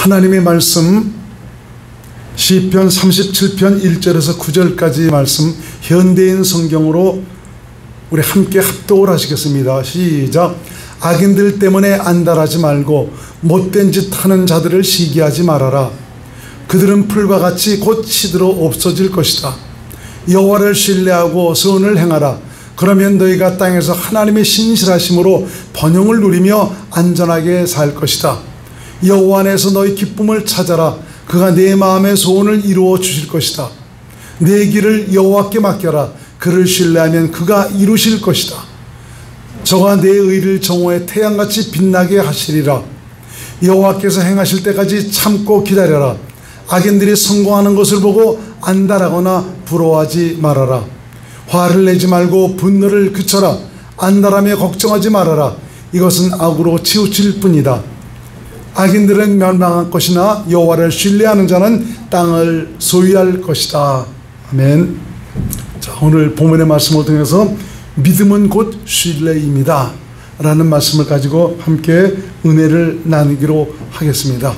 하나님의 말씀 시편 37편 1절에서 9절까지 말씀 현대인 성경으로 우리 함께 합독을 하시겠습니다. 시작. 악인들 때문에 안달하지 말고 못된 짓 하는 자들을 시기하지 말아라. 그들은 풀과 같이 곧 시들어 없어질 것이다. 여호와를 신뢰하고 선을 행하라. 그러면 너희가 땅에서 하나님의 신실하심으로 번영을 누리며 안전하게 살 것이다. 여호와 안에서 너희 기쁨을 찾아라. 그가 내 마음의 소원을 이루어 주실 것이다. 내 길을 여호와께 맡겨라. 그를 신뢰하면 그가 이루실 것이다. 저가 내 의를 정오에 태양같이 빛나게 하시리라. 여호와께서 행하실 때까지 참고 기다려라. 악인들이 성공하는 것을 보고 안달하거나 부러워하지 말아라. 화를 내지 말고 분노를 그쳐라. 안달하며 걱정하지 말아라. 이것은 악으로 치우칠 뿐이다. 악인들은 멸망할 것이나 여호와를 신뢰하는 자는 땅을 소유할 것이다. 아멘. 자, 오늘 본문의 말씀을 통해서 믿음은 곧 신뢰입니다 라는 말씀을 가지고 함께 은혜를 나누기로 하겠습니다.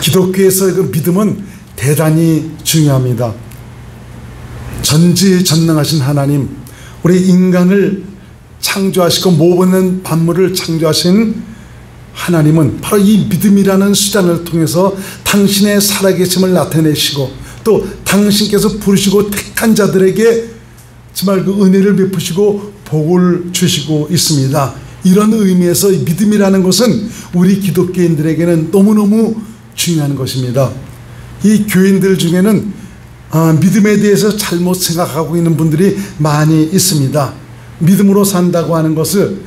기독교에서 그 믿음은 대단히 중요합니다. 전지전능하신 하나님, 우리 인간을 창조하시고 모든 만물을 창조하신 하나님은 바로 이 믿음이라는 수단을 통해서 당신의 살아계심을 나타내시고 또 당신께서 부르시고 택한 자들에게 정말 그 은혜를 베푸시고 복을 주시고 있습니다. 이런 의미에서 믿음이라는 것은 우리 기독교인들에게는 너무너무 중요한 것입니다. 이 교인들 중에는 믿음에 대해서 잘못 생각하고 있는 분들이 많이 있습니다. 믿음으로 산다고 하는 것을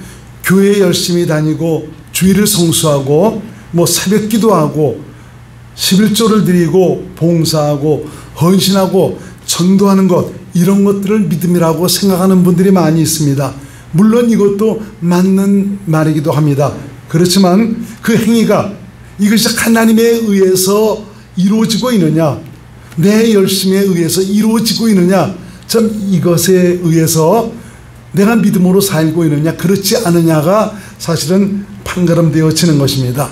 교회에 열심히 다니고 주일을 성수하고 새벽 기도하고 11조를 드리고 봉사하고 헌신하고 전도하는 것, 이런 것들을 믿음이라고 생각하는 분들이 많이 있습니다. 물론 이것도 맞는 말이기도 합니다. 그렇지만 그 행위가 이것이 하나님에 의해서 이루어지고 있느냐, 내 열심에 의해서 이루어지고 있느냐, 참 이것에 의해서 내가 믿음으로 살고 있느냐 그렇지 않느냐가 사실은 판가름되어지는 것입니다.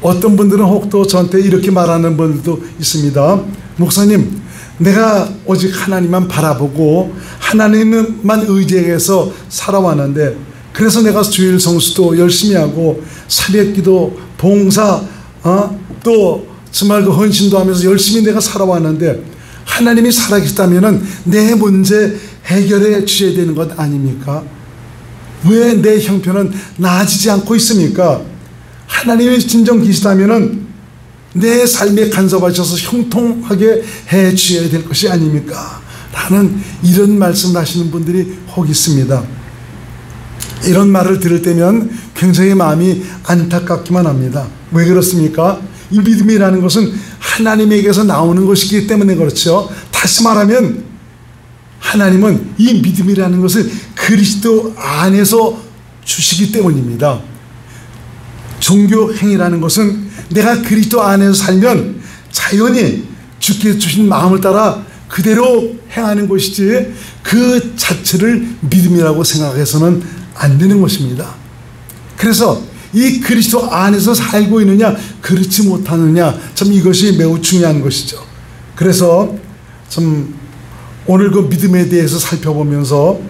어떤 분들은 혹도 저한테 이렇게 말하는 분들도 있습니다. 목사님, 내가 오직 하나님만 바라보고 하나님만 의지해서 살아왔는데, 그래서 내가 주일 성수도 열심히 하고 새벽기도 봉사 또 정말 그 헌신도 하면서 열심히 내가 살아왔는데, 하나님이 살아계시다면 내 문제 해결해 주셔야 되는 것 아닙니까? 왜 내 형편은 나아지지 않고 있습니까? 하나님이 진정 계시다면 내 삶에 간섭하셔서 형통하게 해 주셔야 될 것이 아닙니까? 라는 이런 말씀을 하시는 분들이 혹 있습니다. 이런 말을 들을 때면 굉장히 마음이 안타깝기만 합니다. 왜 그렇습니까? 이 믿음이라는 것은 하나님에게서 나오는 것이기 때문에 그렇죠. 다시 말하면 하나님은 이 믿음이라는 것을 그리스도 안에서 주시기 때문입니다. 종교 행위라는 것은 내가 그리스도 안에서 살면 자연히 주께서 주신 마음을 따라 그대로 행하는 것이지 그 자체를 믿음이라고 생각해서는 안 되는 것입니다. 그래서 이 그리스도 안에서 살고 있느냐 그렇지 못하느냐, 참 이것이 매우 중요한 것이죠. 그래서 참 오늘 그 믿음에 대해서 살펴보면서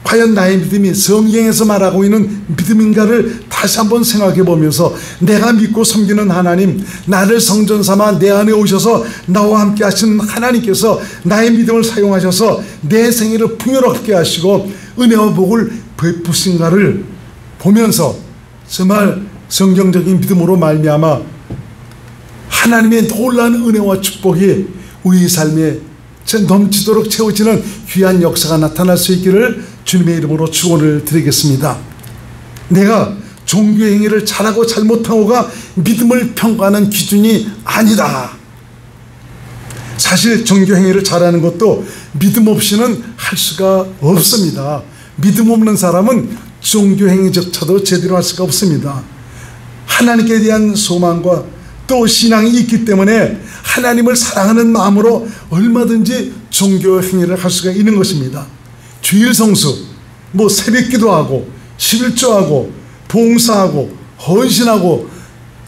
과연 나의 믿음이 성경에서 말하고 있는 믿음인가를 다시 한번 생각해 보면서, 내가 믿고 섬기는 하나님, 나를 성전 삼아 내 안에 오셔서 나와 함께 하신 하나님께서 나의 믿음을 사용하셔서 내 생애를 풍요롭게 하시고 은혜와 복을 베푸신가를 보면서 정말 성경적인 믿음으로 말미암아 하나님의 놀라운 은혜와 축복이 우리 삶에 넘치도록 채워지는 귀한 역사가 나타날 수 있기를 주님의 이름으로 축원을 드리겠습니다. 내가 종교 행위를 잘하고 잘못하고가 믿음을 평가하는 기준이 아니다. 사실 종교 행위를 잘하는 것도 믿음 없이는 할 수가 없습니다. 믿음 없는 사람은 종교 행위조차도 제대로 할 수가 없습니다. 하나님께 대한 소망과 또 신앙이 있기 때문에 하나님을 사랑하는 마음으로 얼마든지 종교 행위를 할 수가 있는 것입니다. 주일 성수, 새벽 기도하고 11조하고 봉사하고 헌신하고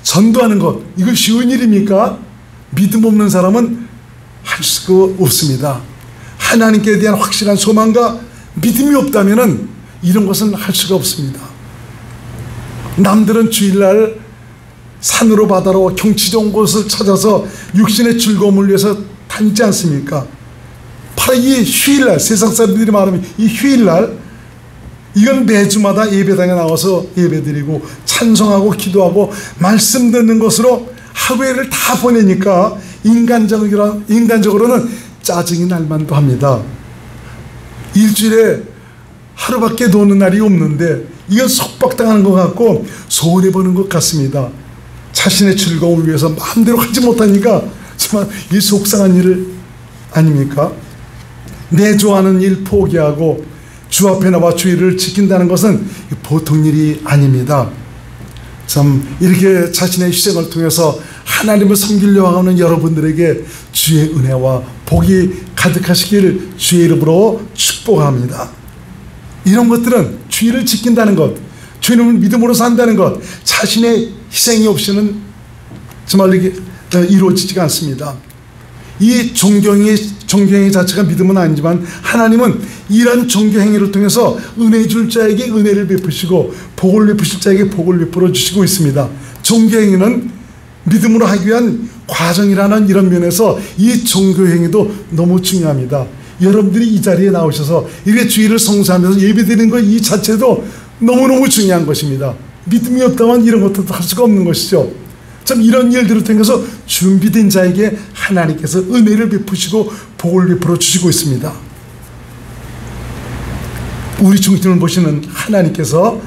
전도하는 것, 이거 쉬운 일입니까? 믿음 없는 사람은 할 수가 없습니다. 하나님께 대한 확실한 소망과 믿음이 없다면 이런 것은 할 수가 없습니다. 남들은 주일날 산으로 바다로 경치 좋은 곳을 찾아서 육신의 즐거움을 위해서 다니지 않습니까? 바로 이 휴일날, 세상 사람들이 말하면 이 휴일날, 이건 매주마다 예배당에 나와서 예배드리고 찬송하고 기도하고 말씀 듣는 것으로 하루를 다 보내니까 인간적으로는 짜증이 날 만도 합니다. 일주일에 하루밖에 노는 날이 없는데 이건 속박당하는 것 같고 손해보는 것 같습니다. 자신의 즐거움을 위해서 마음대로 하지 못하니까 정말 이 속상한 일 아닙니까? 내 좋아하는 일 포기하고 주 앞에 나와 주의를 지킨다는 것은 보통 일이 아닙니다. 참 이렇게 자신의 희생을 통해서 하나님을 섬기려고 하는 여러분들에게 주의 은혜와 복이 가득하시길 주의 이름으로 축복합니다. 이런 것들은 주의를 지킨다는 것, 주님을 믿음으로 산다는 것, 자신의 희생이 없이는 정말 이게 이루어지지가 않습니다. 이 존경의 자체가 믿음은 아니지만 하나님은 이런 존경행위를 통해서 은혜 줄 자에게 은혜를 베푸시고 복을 베푸실 자에게 복을 베풀어 주시고 있습니다. 존경행위는 믿음으로 하기 위한 과정이라는 이런 면에서 이 종교행위도 너무 중요합니다. 여러분들이 이 자리에 나오셔서 이렇게 주일을 성수하면서 예배드리는 것 이 자체도 너무너무 중요한 것입니다. 믿음이 없다면 이런 것도 할 수가 없는 것이죠. 참 이런 일들을 통해서 준비된 자에게 하나님께서 은혜를 베푸시고 복을 베풀어 주시고 있습니다. 우리 중심을 보시는 하나님께서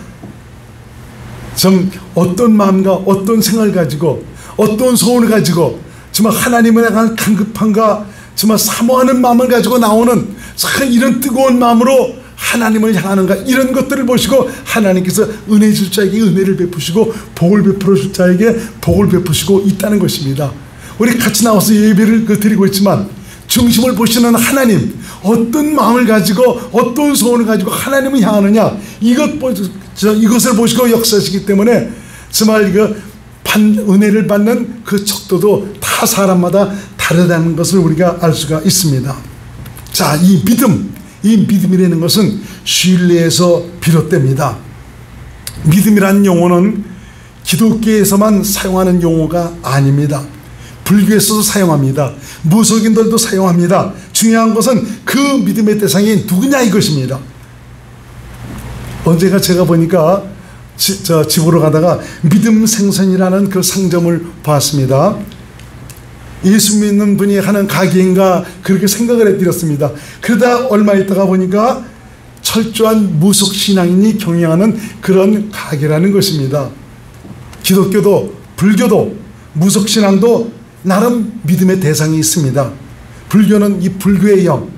좀 어떤 마음과 어떤 생각을 가지고 어떤 소원을 가지고 정말 하나님을 향한 간급함과 정말 사모하는 마음을 가지고 나오는 이런 뜨거운 마음으로 하나님을 향하는가, 이런 것들을 보시고 하나님께서 은혜 줄 자에게 은혜를 베푸시고 복을 베풀어 줄 자에게 복을 베푸시고 있다는 것입니다. 우리 같이 나와서 예배를 드리고 있지만 중심을 보시는 하나님, 어떤 마음을 가지고 어떤 소원을 가지고 하나님을 향하느냐, 이것을 보시고 역사하시기 때문에 정말 은혜를 받는 그 척도도 다 사람마다 다르다는 것을 우리가 알 수가 있습니다. 자, 이 믿음이라는 것은 신뢰에서 비롯됩니다. 믿음이라는 용어는 기독교에서만 사용하는 용어가 아닙니다. 불교에서도 사용합니다. 무속인들도 사용합니다. 중요한 것은 그 믿음의 대상이 누구냐 이것입니다. 언제가 제가 보니까 집으로 가다가 믿음 생선이라는 그 상점을 봤습니다. 예수 믿는 분이 하는 가게인가 그렇게 생각을 해드렸습니다. 그러다 얼마 있다가 보니까 철저한 무속신앙인이 경영하는 그런 가게라는 것입니다. 기독교도 불교도 무속신앙도 나름 믿음의 대상이 있습니다. 불교는 이 불교의 영,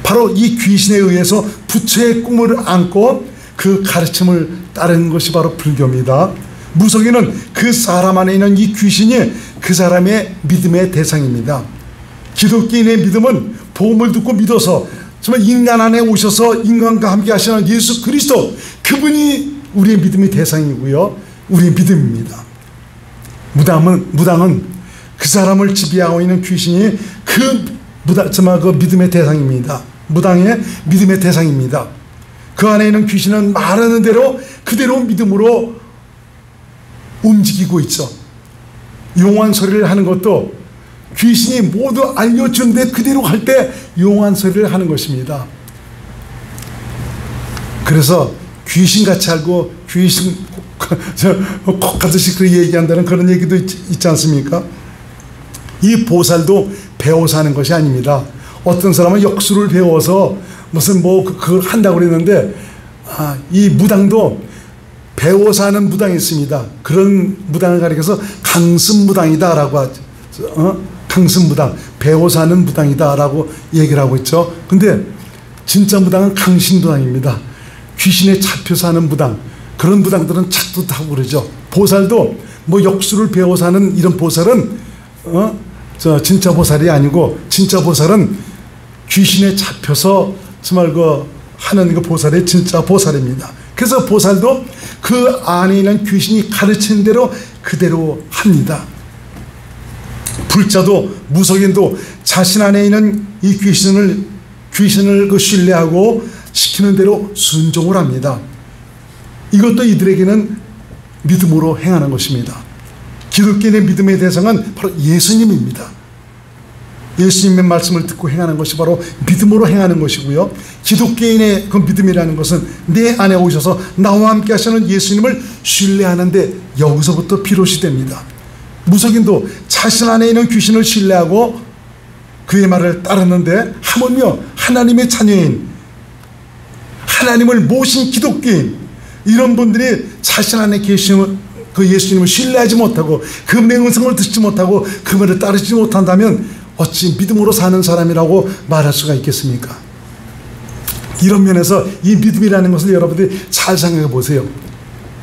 바로 이 귀신에 의해서 부처의 꿈을 안고 그 가르침을 따르는 것이 바로 불교입니다. 무속인은 그 사람 안에 있는 이 귀신이 그 사람의 믿음의 대상입니다. 기독교인의 믿음은 복음을 듣고 믿어서 정말 인간 안에 오셔서 인간과 함께 하시는 예수 그리스도, 그분이 우리의 믿음의 대상이고요, 우리의 믿음입니다. 무당은 그 사람을 지배하고 있는 귀신이 그 믿음의 대상입니다. 무당의 믿음의 대상입니다. 그 안에 있는 귀신은 말하는 대로 그대로 믿음으로 움직이고 있죠. 용한 소리를 하는 것도 귀신이 모두 알려주는데 그대로 할 때 용한 소리를 하는 것입니다. 그래서 귀신같이 알고 귀신 콕 가듯이 그렇게 얘기한다는 그런 얘기도 있지 않습니까? 이 보살도 배워서 하는 것이 아닙니다. 어떤 사람은 역수를 배워서 무슨 그걸 한다고 그랬는데, 이 무당도 배워서 하는 무당이 있습니다. 그런 무당을 가리켜서 강습무당이다라고 하죠. 강습무당, 배워서 하는 무당이다라고 얘기를 하고 있죠. 근데 진짜 무당은 강신무당입니다. 귀신에 잡혀서 하는 무당, 그런 무당들은 착도 타고 그러죠. 보살도 역수를 배워서 하는 이런 보살은 진짜 보살이 아니고, 진짜 보살은 귀신에 잡혀서 정말 하는 그 보살이 진짜 보살입니다. 그래서 보살도 그 안에 있는 귀신이 가르치는 대로 그대로 합니다. 불자도 무속인도 자신 안에 있는 이 귀신을 그 신뢰하고 시키는 대로 순종을 합니다. 이것도 이들에게는 믿음으로 행하는 것입니다. 기독교인의 믿음의 대상은 바로 예수님입니다. 예수님의 말씀을 듣고 행하는 것이 바로 믿음으로 행하는 것이고요. 기독교인의 그 믿음이라는 것은 내 안에 오셔서 나와 함께 하시는 예수님을 신뢰하는데 여기서부터 비롯이 됩니다. 무속인도 자신 안에 있는 귀신을 신뢰하고 그의 말을 따르는데 하물며 하나님의 자녀인 하나님을 모신 기독교인 이런 분들이 자신 안에 계신 그 예수님을 신뢰하지 못하고 그 맹언성을 듣지 못하고 그 말을 따르지 못한다면 어찌 믿음으로 사는 사람이라고 말할 수가 있겠습니까? 이런 면에서 이 믿음이라는 것을 여러분들이 잘 생각해 보세요.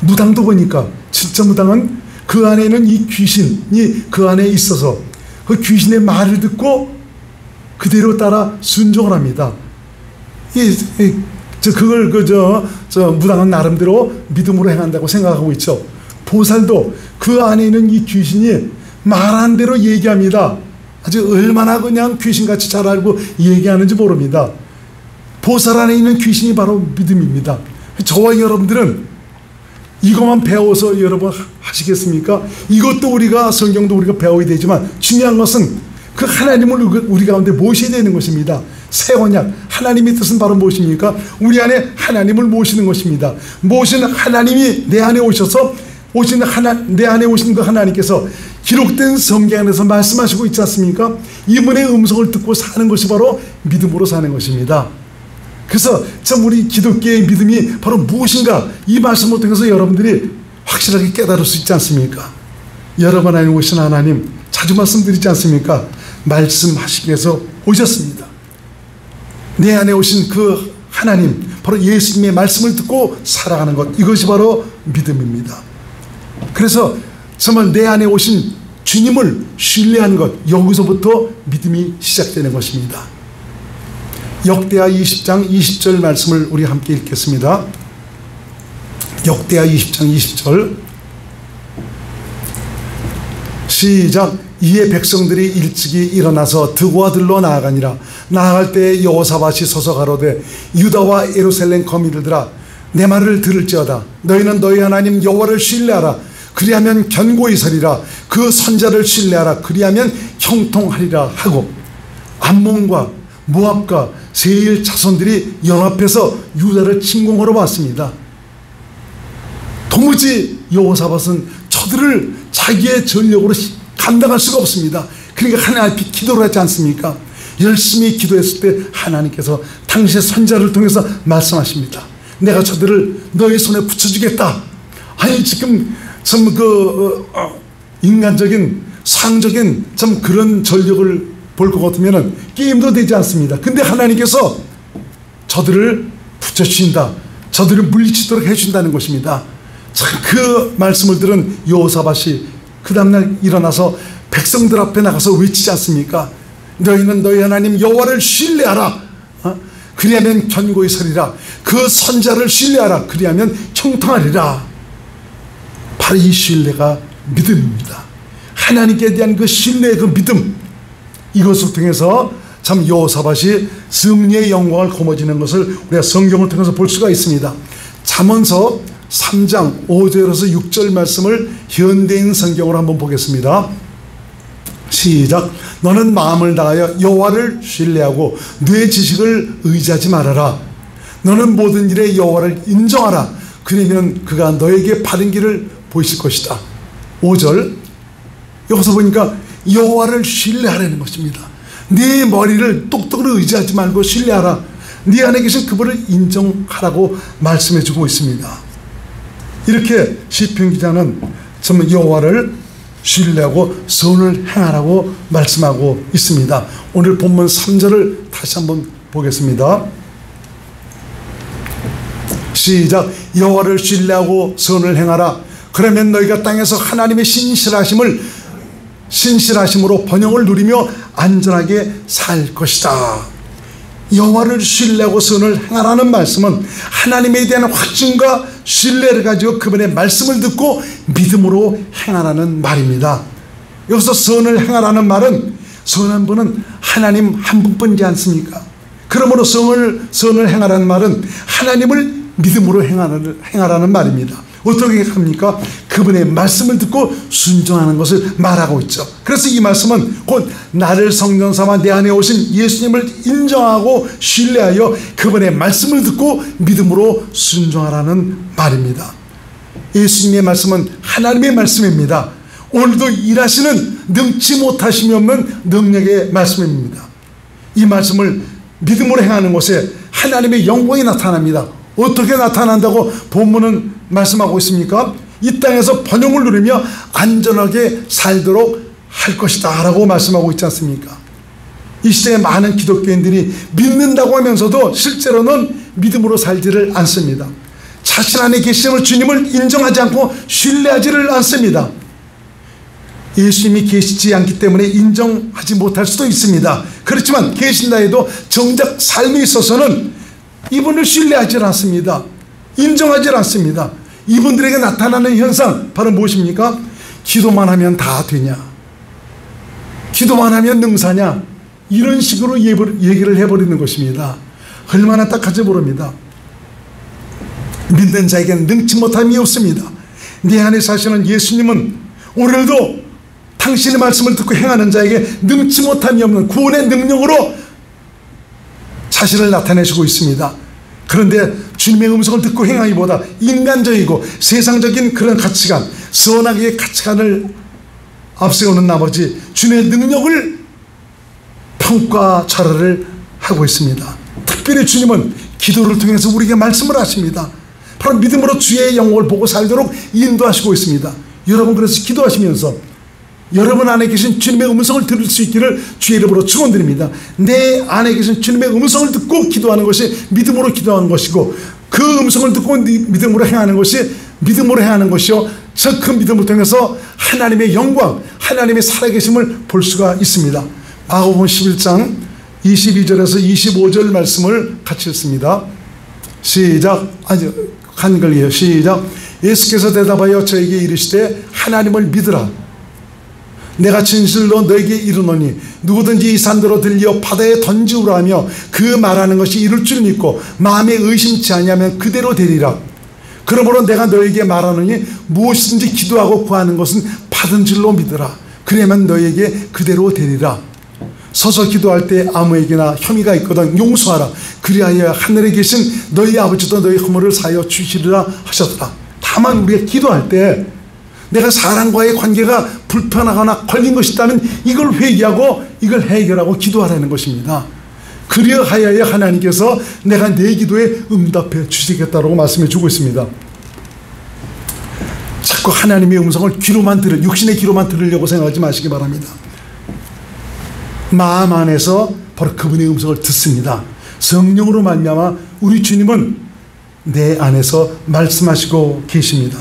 무당도 보니까 진짜 무당은 그 안에 있는 이 귀신이 그 안에 있어서 그 귀신의 말을 듣고 그대로 따라 순종을 합니다. 그걸 무당은 나름대로 믿음으로 행한다고 생각하고 있죠. 보살도 그 안에 있는 이 귀신이 말한 대로 얘기합니다. 아주 얼마나 그냥 귀신같이 잘 알고 얘기하는지 모릅니다. 보살 안에 있는 귀신이 바로 믿음입니다. 저와 여러분들은 이것만 배워서 여러분 하시겠습니까? 이것도 우리가 성경도 우리가 배워야 되지만 중요한 것은 그 하나님을 우리 가운데 모셔야 되는 것입니다. 새 언약 하나님의 뜻은 바로 무엇입니까? 우리 안에 하나님을 모시는 것입니다. 모신 하나님이 내 안에 오셔서 내 안에 오신 그 하나님께서 기록된 성경 안에서 말씀하시고 있지 않습니까? 이분의 음성을 듣고 사는 것이 바로 믿음으로 사는 것입니다. 그래서 참 우리 기독교의 믿음이 바로 무엇인가 이 말씀을 통해서 여러분들이 확실하게 깨달을 수 있지 않습니까? 여러분 안에 오신 하나님 자주 말씀드리지 않습니까? 말씀하시기 위해서 오셨습니다. 내 안에 오신 그 하나님 바로 예수님의 말씀을 듣고 살아가는 것 이것이 바로 믿음입니다. 그래서 정말 내 안에 오신 주님을 신뢰하는 것 여기서부터 믿음이 시작되는 것입니다. 역대하 20장 20절 말씀을 우리 함께 읽겠습니다. 역대하 20장 20절 시작. 이에 백성들이 일찍이 일어나서 드고아들로 나아가니라. 나아갈 때 여호사밧이 서서 가로되 유다와 예루살렘 거민들아 내 말을 들을지어다. 너희는 너희 하나님 여호와를 신뢰하라. 그리하면 견고히 서리라. 그 선자를 신뢰하라. 그리하면 형통하리라 하고 암몬과 모압과 세일 자손들이 연합해서 유다를 침공하러 왔습니다. 도무지 여호사밧은 저들을 자기의 전력으로 감당할 수가 없습니다. 그러니까 하나님 앞에 기도를 하지 않습니까? 열심히 기도했을 때 하나님께서 당시의 선자를 통해서 말씀하십니다. 내가 저들을 너의 손에 붙여주겠다. 아니 지금 참 인간적인 상적인 참 그런 전력을 볼 것 같으면 게임도 되지 않습니다. 근데 하나님께서 저들을 붙여주신다. 저들을 물리치도록 해준다는 것입니다. 참 그 말씀을 들은 여호사밧이 그 다음날 일어나서 백성들 앞에 나가서 외치지 않습니까? 너희는 너희 하나님 여호와를 신뢰하라. 그리하면 견고히 서리라. 그 선자를 신뢰하라. 그리하면 형통하리라. 바로 이 신뢰가 믿음입니다. 하나님께 대한 그 신뢰의 그 믿음 이것을 통해서 참 여호사밧이 승리의 영광을 거머쥐는 것을 우리가 성경을 통해서 볼 수가 있습니다. 잠언서 3장 5절에서 6절 말씀을 현대인 성경으로 한번 보겠습니다. 시작. 너는 마음을 다하여 여호와를 신뢰하고 뇌 지식을 의지하지 말아라. 너는 모든 일에 여호와를 인정하라. 그러면 그가 너에게 바른 길을 보이실 것이다. 5절 여기서 보니까 여호와를 신뢰하라는 것입니다. 네 머리를 똑똑으로 의지하지 말고 신뢰하라. 네 안에 계신 그분을 인정하라고 말씀해주고 있습니다. 이렇게 시편 기자는 정말 여호와를 신뢰하고 선을 행하라고 말씀하고 있습니다. 오늘 본문 3절을 다시 한번 보겠습니다. 시작. 여호와를 신뢰하고 선을 행하라. 그러면 너희가 땅에서 하나님의 신실하심으로 번영을 누리며 안전하게 살 것이다. 여호와를 신뢰하고 선을 행하라는 말씀은 하나님에 대한 확신과 신뢰를 가지고 그분의 말씀을 듣고 믿음으로 행하라는 말입니다. 여기서 선을 행하라는 말은 선한 분은 하나님 한 분뿐이지 않습니까? 그러므로 선을 행하라는 말은 하나님을 믿음으로 행하라는 말입니다. 어떻게 합니까? 그분의 말씀을 듣고 순종하는 것을 말하고 있죠. 그래서 이 말씀은 곧 나를 성령 삼아 내 안에 오신 예수님을 인정하고 신뢰하여 그분의 말씀을 듣고 믿음으로 순종하라는 말입니다. 예수님의 말씀은 하나님의 말씀입니다. 오늘도 일하시는 능치 못하심이 없는 능력의 말씀입니다. 이 말씀을 믿음으로 행하는 곳에 하나님의 영광이 나타납니다. 어떻게 나타난다고 본문은 말씀하고 있습니까? 이 땅에서 번영을 누리며 안전하게 살도록 할 것이다 라고 말씀하고 있지 않습니까? 이 시대에 많은 기독교인들이 믿는다고 하면서도 실제로는 믿음으로 살지를 않습니다. 자신 안에 계시는 주님을 인정하지 않고 신뢰하지를 않습니다. 예수님이 계시지 않기 때문에 인정하지 못할 수도 있습니다. 그렇지만 계신다 해도 정작 삶에 있어서는 이분을 신뢰하지 않습니다. 인정하지 않습니다. 이분들에게 나타나는 현상 바로 무엇입니까? 기도만 하면 다 되냐, 기도만 하면 능사냐, 이런 식으로 얘기를 해버리는 것입니다. 얼마나 딱한지 모릅니다. 믿는 자에게는 능치 못함이 없습니다. 내 안에 사시는 예수님은 오늘도 당신의 말씀을 듣고 행하는 자에게 능치 못함이 없는 구원의 능력으로 자신을 나타내시고 있습니다. 그런데 주님의 음성을 듣고 행하기보다 인간적이고 세상적인 그런 가치관, 선악의 가치관을 앞세우는 나머지 주님의 능력을 평가절하를 하고 있습니다. 특별히 주님은 기도를 통해서 우리에게 말씀을 하십니다. 바로 믿음으로 주의 영광을 보고 살도록 인도하시고 있습니다. 여러분, 그래서 기도하시면서 여러분 안에 계신 주님의 음성을 들을 수 있기를 주의 이름으로 축원드립니다. 내 안에 계신 주님의 음성을 듣고 기도하는 것이 믿음으로 기도하는 것이고, 그 음성을 듣고 믿음으로 행하는 것이 믿음으로 행하는 것이요, 저 그 믿음을 통해서 하나님의 영광, 하나님의 살아계심을 볼 수가 있습니다. 마가복음 11장 22절에서 25절 말씀을 같이 읽습니다. 시작. 한글이에요. 시작. 예수께서 대답하여 저에게 이르시되 하나님을 믿으라. 내가 진실로 너에게 이르노니 누구든지 이 산더러 들려 바다에 던지우라 하며 그 말하는 것이 이룰 줄 믿고 마음에 의심치 아니하면 그대로 되리라. 그러므로 내가 너에게 말하노니 무엇이든지 기도하고 구하는 것은 받은 줄로 믿으라. 그러면 너에게 그대로 되리라. 서서 기도할 때 아무에게나 혐의가 있거든 용서하라. 그리하여 하늘에 계신 너희 아버지도 너희 허물을 사하여 주시리라 하셨더라. 다만 우리가 기도할 때 내가 사람과의 관계가 불편하거나 걸린 것이 있다면 이걸 회개하고 이걸 해결하고 기도하라는 것입니다. 그리하여 하나님께서 내가 내 기도에 응답해 주시겠다라고 말씀해 주고 있습니다. 자꾸 하나님의 음성을 육신의 귀로만 들으려고 생각하지 마시기 바랍니다. 마음 안에서 바로 그분의 음성을 듣습니다. 성령으로 말미암아 우리 주님은 내 안에서 말씀하시고 계십니다.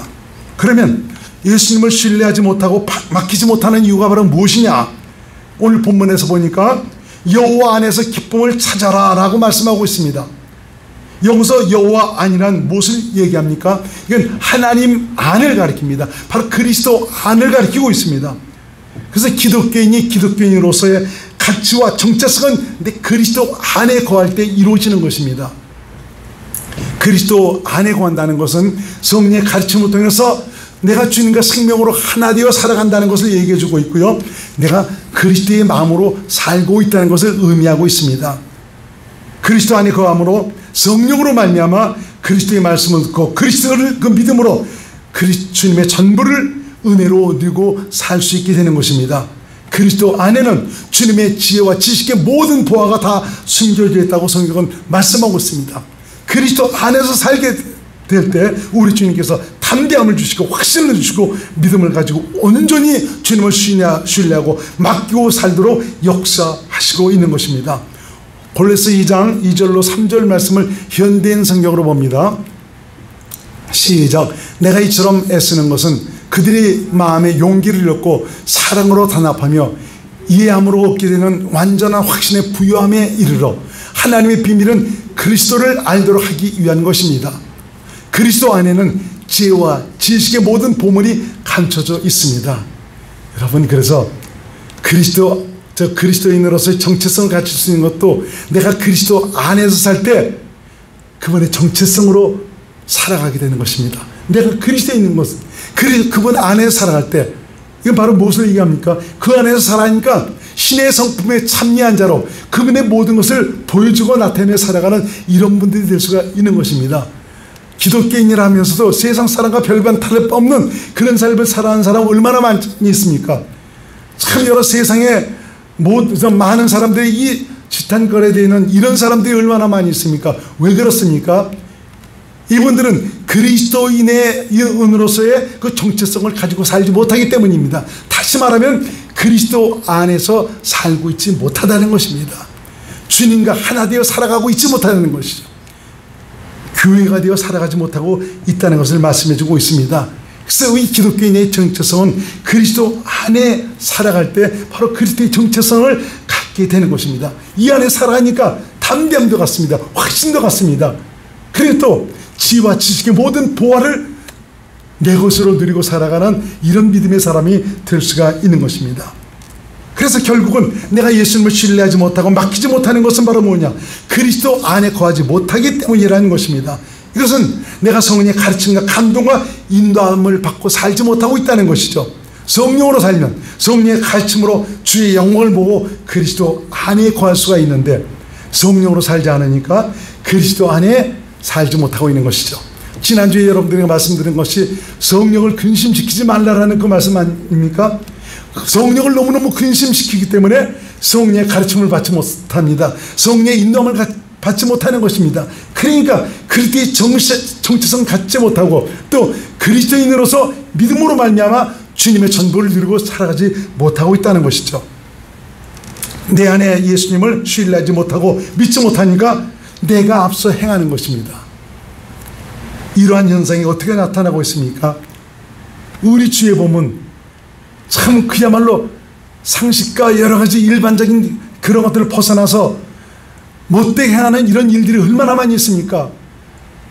그러면 예수님을 신뢰하지 못하고 맡기지 못하는 이유가 바로 무엇이냐? 오늘 본문에서 보니까 여호와 안에서 기쁨을 찾아라 라고 말씀하고 있습니다. 여기서 여호와 안이란 무엇을 얘기합니까? 이건 하나님 안을 가리킵니다. 바로 그리스도 안을 가리키고 있습니다. 그래서 기독교인이 기독교인으로서의 가치와 정체성은 내 그리스도 안에 거할 때 이루어지는 것입니다. 그리스도 안에 거한다는 것은 성령의 가르침을 통해서 내가 주님과 생명으로 하나 되어 살아간다는 것을 얘기해 주고 있고요, 내가 그리스도의 마음으로 살고 있다는 것을 의미하고 있습니다. 그리스도 안에 거함으로 성령으로 말미암아 그리스도의 말씀을 듣고 그리스도를 그 믿음으로 주님의 전부를 은혜로 누리고 살 수 있게 되는 것입니다. 그리스도 안에는 주님의 지혜와 지식의 모든 보화가 다 숨겨져 있다고 성경은 말씀하고 있습니다. 그리스도 안에서 살게 될 때 우리 주님께서 담대함을 주시고 확신을 주시고 믿음을 가지고 온전히 주님을 신뢰하고 맡기고 살도록 역사하시고 있는 것입니다. 골로새 2장 2절로 3절 말씀을 현대인 성경으로 봅니다. 시작. 내가 이처럼 애쓰는 것은 그들이 마음에 용기를 얻고 사랑으로 단합하며 이해함으로 얻게 되는 완전한 확신의 부유함에 이르러 하나님의 비밀은 그리스도를 알도록 하기 위한 것입니다. 그리스도 안에는 지혜와 지식의 모든 보물이 감춰져 있습니다. 여러분, 그래서 그리스도인으로서의 정체성을 갖출 수 있는 것도 내가 그리스도 안에서 살 때 그분의 정체성으로 살아가게 되는 것입니다. 내가 그리스도에 있는 것은 그분 안에서 살아갈 때, 이건 바로 무엇을 얘기합니까? 그 안에서 살아가니까 신의 성품에 참여한 자로 그분의 모든 것을 보여주고 나타내며 살아가는 이런 분들이 될 수가 있는 것입니다. 기독교인이라 하면서도 세상 사람과 별반 다를 바 없는 그런 삶을 살아가는 사람 얼마나 많이 있습니까? 참 여러 세상에 많은 사람들이 이 지탄거래되어 있는 이런 사람들이 얼마나 많이 있습니까? 왜 그렇습니까? 이분들은 그리스도인의 은으로서의 그 정체성을 가지고 살지 못하기 때문입니다. 다시 말하면 그리스도 안에서 살고 있지 못하다는 것입니다. 주님과 하나 되어 살아가고 있지 못하는 것이죠. 교회가 되어 살아가지 못하고 있다는 것을 말씀해 주고 있습니다. 그래서 이 기독교인의 정체성은 그리스도 안에 살아갈 때 바로 그리스도의 정체성을 갖게 되는 것입니다. 이 안에 살아가니까 담대함도 같습니다. 확신도 같습니다. 그리고 또 지혜와 지식의 모든 보화를 내 것으로 누리고 살아가는 이런 믿음의 사람이 될 수가 있는 것입니다. 그래서 결국은 내가 예수님을 신뢰하지 못하고 맡기지 못하는 것은 바로 뭐냐? 그리스도 안에 거하지 못하기 때문이라는 것입니다. 이것은 내가 성령의 가르침과 감동과 인도함을 받고 살지 못하고 있다는 것이죠. 성령으로 살면 성령의 가르침으로 주의 영광을 보고 그리스도 안에 거할 수가 있는데, 성령으로 살지 않으니까 그리스도 안에 살지 못하고 있는 것이죠. 지난주에 여러분들에게 말씀드린 것이 성령을 근심시키지 말라라는 그 말씀 아닙니까? 성령을 너무너무 근심시키기 때문에 성령의 가르침을 받지 못합니다. 성령의 인도함을 받지 못하는 것입니다. 그러니까 그리스도의 정체성 갖지 못하고 또 그리스도인으로서 믿음으로 말미암아 주님의 전부를 누리고 살아가지 못하고 있다는 것이죠. 내 안에 예수님을 신뢰하지 못하고 믿지 못하니까 내가 앞서 행하는 것입니다. 이러한 현상이 어떻게 나타나고 있습니까? 우리 주위에 보면 참 그야말로 상식과 여러 가지 일반적인 그런 것들을 벗어나서 못되게 행하는 이런 일들이 얼마나 많이 있습니까?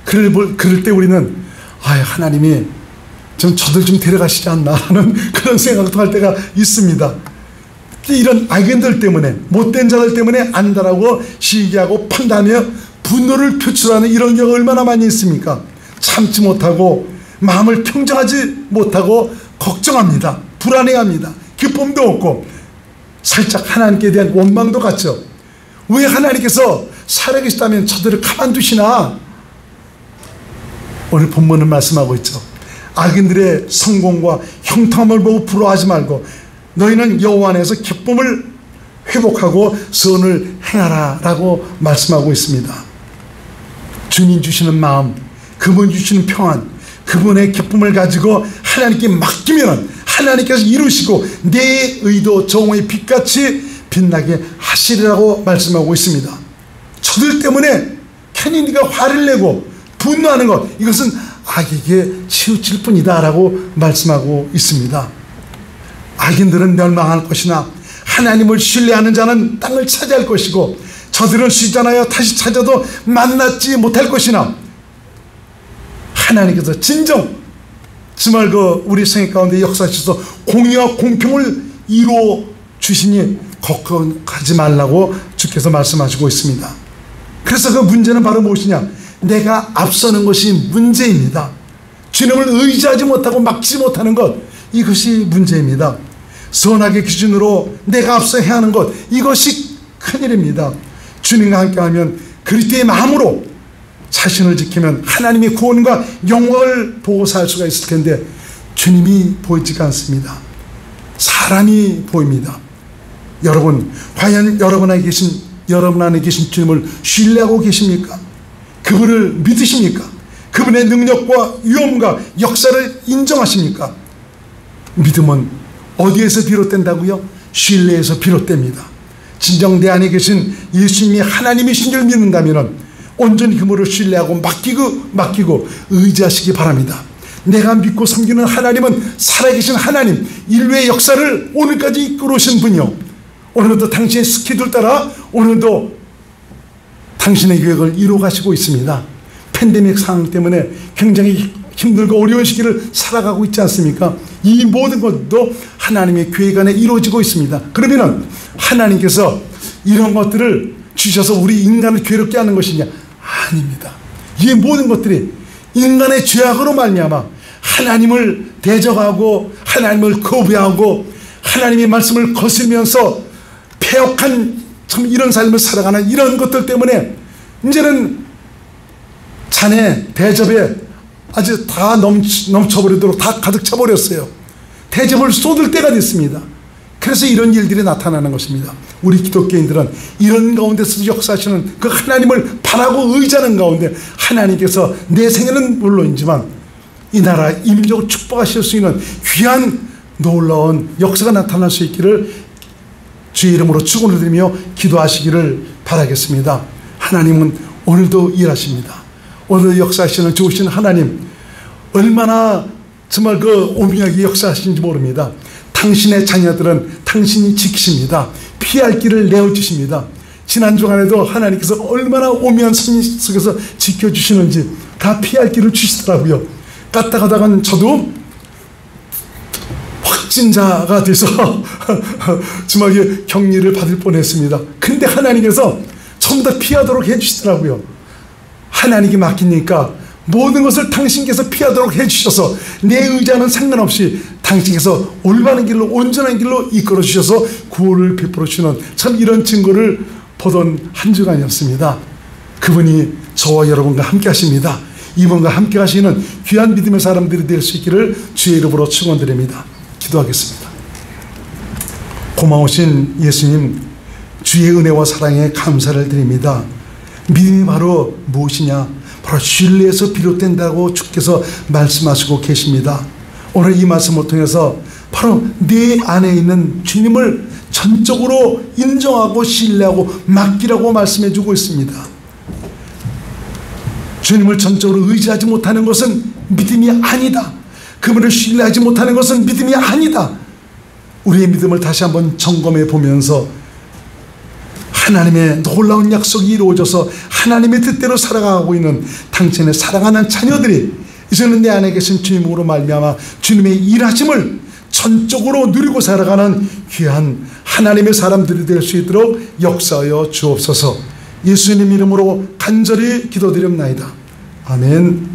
그럴 때 우리는 하나님이 저들 좀 데려가시지 않나 하는 그런 생각도 할 때가 있습니다. 이런 악인들 때문에, 못된 자들 때문에 안달하고 시기하고 판단하며 분노를 표출하는 이런 경우가 얼마나 많이 있습니까? 참지 못하고 마음을 평정하지 못하고 걱정합니다. 불안해합니다. 기쁨도 없고 살짝 하나님께 대한 원망도 갖죠. 왜 하나님께서 살아계시다면 저들을 가만두시나? 오늘 본문은 말씀하고 있죠. 악인들의 성공과 형통함을 보고 부러워하지 말고 너희는 여호와 안에서 기쁨을 회복하고 선을 행하라 라고 말씀하고 있습니다. 주님 주시는 마음, 그분 주시는 평안, 그분의 기쁨을 가지고 하나님께 맡기면 하나님께서 이루시고 내 의도 정오의 빛같이 빛나게 하시리라고 말씀하고 있습니다. 저들 때문에 괜히 네가 화를 내고 분노하는 것, 이것은 악에게 치우칠 뿐이다 라고 말씀하고 있습니다. 악인들은 멸망할 것이나 하나님을 신뢰하는 자는 땅을 차지할 것이고 저들은 쉬잖아요 다시 찾아도 만나지 못할 것이나 하나님께서 진정 정말 우리 생애 가운데 역사하셔서 공의와 공평을 이루어 주시니 걱정하지 말라고 주께서 말씀하시고 있습니다. 그래서 그 문제는 바로 무엇이냐? 내가 앞서는 것이 문제입니다. 주님을 의지하지 못하고 막지 못하는 것, 이것이 문제입니다. 선악의 기준으로 내가 앞서 해야 하는 것, 이것이 큰일입니다. 주님과 함께하면 그리스도의 마음으로 자신을 지키면 하나님의 구원과 영광을 보고 살 수가 있을 텐데 주님이 보이지가 않습니다. 사람이 보입니다. 여러분, 과연 여러분 안에 계신 주님을 신뢰하고 계십니까? 그분을 믿으십니까? 그분의 능력과 위엄과 역사를 인정하십니까? 믿음은 어디에서 비롯된다고요? 신뢰에서 비롯됩니다. 진정 내 안에 계신 예수님이 하나님이신 줄 믿는다면 온전히 그분을 신뢰하고 맡기고 의지하시기 바랍니다. 내가 믿고 섬기는 하나님은 살아계신 하나님, 인류의 역사를 오늘까지 이끌어 오신 분이요, 오늘도 당신의 스케줄 따라 오늘도 당신의 계획을 이루어가시고 있습니다. 팬데믹 상황 때문에 굉장히 힘들고 어려운 시기를 살아가고 있지 않습니까? 이 모든 것도 하나님의 계획 안에 이루어지고 있습니다. 그러면 하나님께서 이런 것들을 주셔서 우리 인간을 괴롭게 하는 것이냐? 아닙니다. 이 모든 것들이 인간의 죄악으로 말미암아 하나님을 대적하고 하나님을 거부하고 하나님의 말씀을 거스르면서 패역한 참 이런 삶을 살아가는 이런 것들 때문에 이제는 잔에 대접에 아주 다 넘쳐버리도록 다 가득 차버렸어요. 대접을 쏟을 때가 됐습니다. 그래서 이런 일들이 나타나는 것입니다. 우리 기독교인들은 이런 가운데서 역사하시는 그 하나님을 바라고 의지하는 가운데 하나님께서 내 생애는 물론이지만 이 나라 이민족을 축복하실 수 있는 귀한 놀라운 역사가 나타날 수 있기를 주의 이름으로 축원을 드리며 기도하시기를 바라겠습니다. 하나님은 오늘도 일하십니다. 오늘 역사하시는 좋으신 하나님, 얼마나 정말 그 오묘하게 역사하시는지 모릅니다. 당신의 자녀들은 당신이 지키십니다. 피할 길을 내어주십니다. 지난 주간에도 하나님께서 얼마나 오묘한 선 속에서 지켜주시는지 다 피할 길을 주시더라고요. 까딱하다간 저도 확진자가 돼서 정말 격리를 받을 뻔했습니다. 근데 하나님께서 전부 다 피하도록 해주시더라고요. 하나님께 맡기니까 모든 것을 당신께서 피하도록 해주셔서 내 의자는 상관없이 당신께서 올바른 길로 온전한 길로 이끌어 주셔서 구원을 베풀어 주시는 참 이런 증거를 보던 한 주간이었습니다. 그분이 저와 여러분과 함께 하십니다. 이분과 함께 하시는 귀한 믿음의 사람들이 될 수 있기를 주의 이름으로 축원드립니다. 기도하겠습니다. 고마우신 예수님, 주의 은혜와 사랑에 감사를 드립니다. 믿음이 바로 무엇이냐? 바로 신뢰에서 비롯된다고 주께서 말씀하시고 계십니다. 오늘 이 말씀을 통해서 바로 내 안에 있는 주님을 전적으로 인정하고 신뢰하고 맡기라고 말씀해 주고 있습니다. 주님을 전적으로 의지하지 못하는 것은 믿음이 아니다. 그분을 신뢰하지 못하는 것은 믿음이 아니다. 우리의 믿음을 다시 한번 점검해 보면서 하나님의 놀라운 약속이 이루어져서 하나님의 뜻대로 살아가고 있는 당신의 사랑하는 자녀들이 이제는 내 안에 계신 주님으로 말미암아 주님의 일하심을 전적으로 누리고 살아가는 귀한 하나님의 사람들이 될 수 있도록 역사하여 주옵소서. 예수님 이름으로 간절히 기도드립나이다. 아멘.